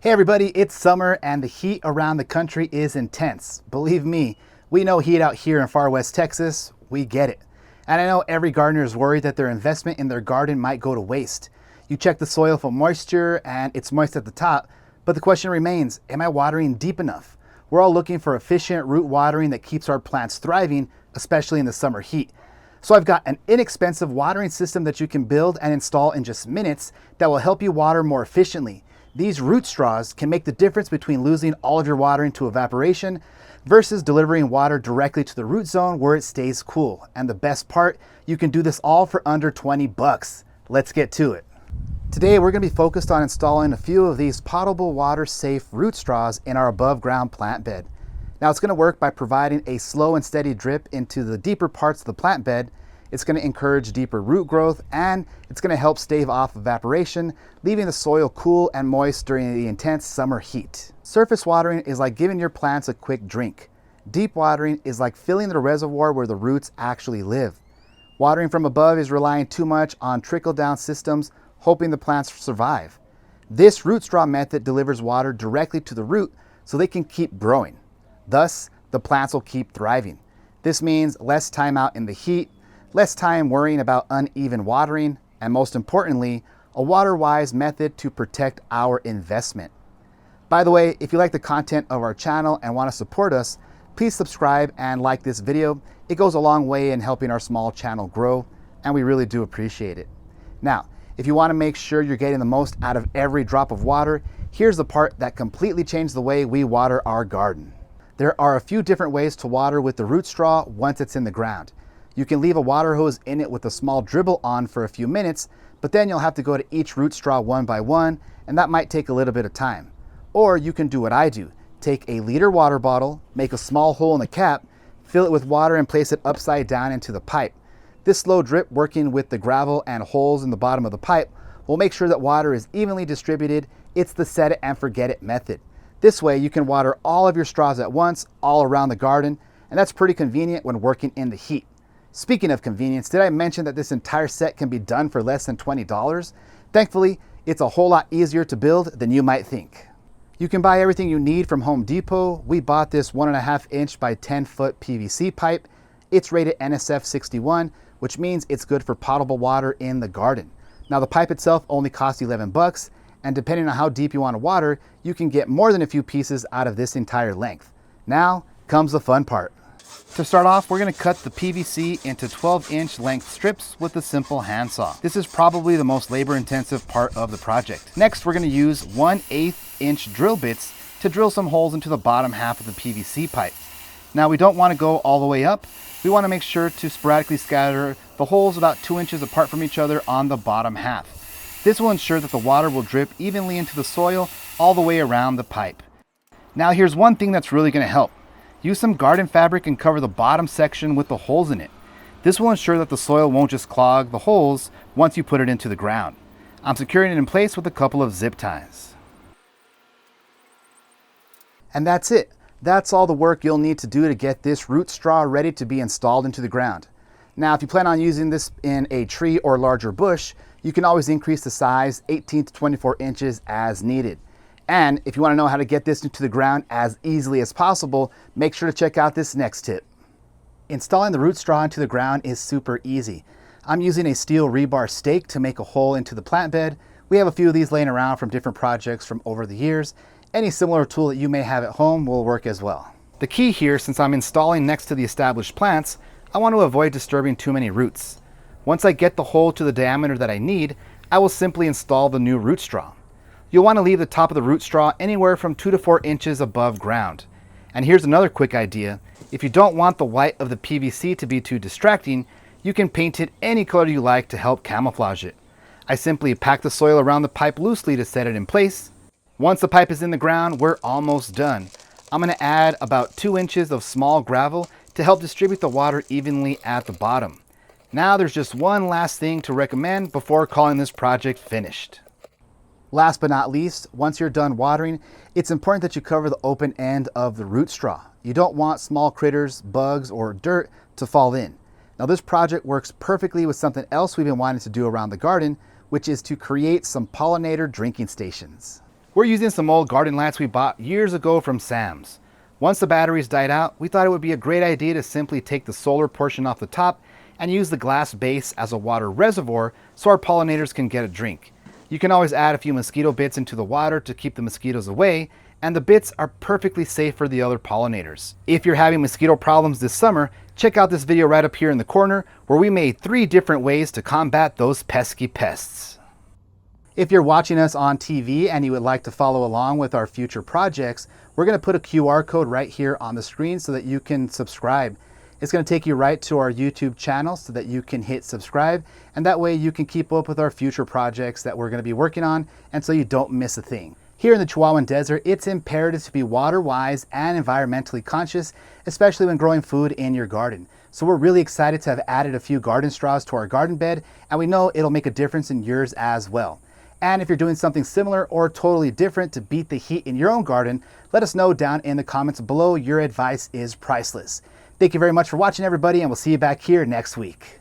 Hey everybody, it's summer and the heat around the country is intense. Believe me, we know heat out here in far west Texas, we get it. And I know every gardener is worried that their investment in their garden might go to waste. You check the soil for moisture and it's moist at the top, but the question remains, am I watering deep enough? We're all looking for efficient root watering that keeps our plants thriving, especially in the summer heat. So I've got an inexpensive watering system that you can build and install in just minutes that will help you water more efficiently. These root straws can make the difference between losing all of your watering to evaporation versus delivering water directly to the root zone where it stays cool. And the best part, you can do this all for under 20 bucks. Let's get to it. Today, we're going to be focused on installing a few of these potable water safe root straws in our above ground plant bed. Now it's going to work by providing a slow and steady drip into the deeper parts of the plant bed. It's going to encourage deeper root growth and it's going to help stave off evaporation, leaving the soil cool and moist during the intense summer heat. Surface watering is like giving your plants a quick drink. Deep watering is like filling the reservoir where the roots actually live. Watering from above is relying too much on trickle-down systems, hoping the plants survive. This root straw method delivers water directly to the root so they can keep growing. Thus, the plants will keep thriving. This means less time out in the heat, less time worrying about uneven watering, and most importantly, a water-wise method to protect our investment. By the way, if you like the content of our channel and want to support us, please subscribe and like this video. It goes a long way in helping our small channel grow, and we really do appreciate it. Now, if you want to make sure you're getting the most out of every drop of water, here's the part that completely changed the way we water our garden. There are a few different ways to water with the root straw once it's in the ground. You can leave a water hose in it with a small dribble on for a few minutes, but then you'll have to go to each root straw one by one, and that might take a little bit of time. Or you can do what I do. Take a liter water bottle, make a small hole in the cap, fill it with water and place it upside down into the pipe. This slow drip working with the gravel and holes in the bottom of the pipe will make sure that water is evenly distributed. It's the set it and forget it method. This way you can water all of your straws at once, all around the garden, and that's pretty convenient when working in the heat. Speaking of convenience, did I mention that this entire set can be done for less than $20? Thankfully, it's a whole lot easier to build than you might think. You can buy everything you need from Home Depot. We bought this 1.5 inch by 10 foot PVC pipe. It's rated NSF 61, which means it's good for potable water in the garden. Now the pipe itself only costs 11 bucks, and depending on how deep you want to water, you can get more than a few pieces out of this entire length. Now comes the fun part. To start off, we're going to cut the PVC into 12-inch length strips with a simple handsaw. This is probably the most labor-intensive part of the project. Next, we're going to use 1/8 inch drill bits to drill some holes into the bottom half of the PVC pipe. Now, we don't want to go all the way up. We want to make sure to sporadically scatter the holes about 2 inches apart from each other on the bottom half. This will ensure that the water will drip evenly into the soil all the way around the pipe. Now, here's one thing that's really going to help. Use some garden fabric and cover the bottom section with the holes in it. This will ensure that the soil won't just clog the holes once you put it into the ground. I'm securing it in place with a couple of zip ties. And that's it. That's all the work you'll need to do to get this root straw ready to be installed into the ground. Now, if you plan on using this in a tree or larger bush, you can always increase the size 18 to 24 inches as needed. And if you want to know how to get this into the ground as easily as possible, make sure to check out this next tip. Installing the root straw into the ground is super easy. I'm using a steel rebar stake to make a hole into the plant bed. We have a few of these laying around from different projects from over the years. Any similar tool that you may have at home will work as well. The key here, since I'm installing next to the established plants, I want to avoid disturbing too many roots. Once I get the hole to the diameter that I need, I will simply install the new root straw. You'll want to leave the top of the root straw anywhere from 2 to 4 inches above ground. And here's another quick idea. If you don't want the white of the PVC to be too distracting, you can paint it any color you like to help camouflage it. I simply pack the soil around the pipe loosely to set it in place. Once the pipe is in the ground, we're almost done. I'm going to add about 2 inches of small gravel to help distribute the water evenly at the bottom. Now there's just one last thing to recommend before calling this project finished. Last but not least, once you're done watering, it's important that you cover the open end of the root straw. You don't want small critters, bugs, or dirt to fall in. Now this project works perfectly with something else we've been wanting to do around the garden, which is to create some pollinator drinking stations. We're using some old garden lights we bought years ago from Sam's. Once the batteries died out, we thought it would be a great idea to simply take the solar portion off the top and use the glass base as a water reservoir so our pollinators can get a drink. You can always add a few mosquito bits into the water to keep the mosquitoes away, and the bits are perfectly safe for the other pollinators. If you're having mosquito problems this summer, check out this video right up here in the corner where we made 3 different ways to combat those pesky pests. If you're watching us on TV and you would like to follow along with our future projects, we're going to put a QR code right here on the screen so that you can subscribe. It's going to take you right to our YouTube channel so that you can hit subscribe, and that way you can keep up with our future projects that we're going to be working on, and so you don't miss a thing. Here in the Chihuahuan Desert, it's imperative to be water-wise and environmentally conscious, especially when growing food in your garden. So we're really excited to have added a few garden straws to our garden bed, and we know it'll make a difference in yours as well. And if you're doing something similar or totally different to beat the heat in your own garden, let us know down in the comments below. Your advice is priceless. Thank you very much for watching, everybody, and we'll see you back here next week.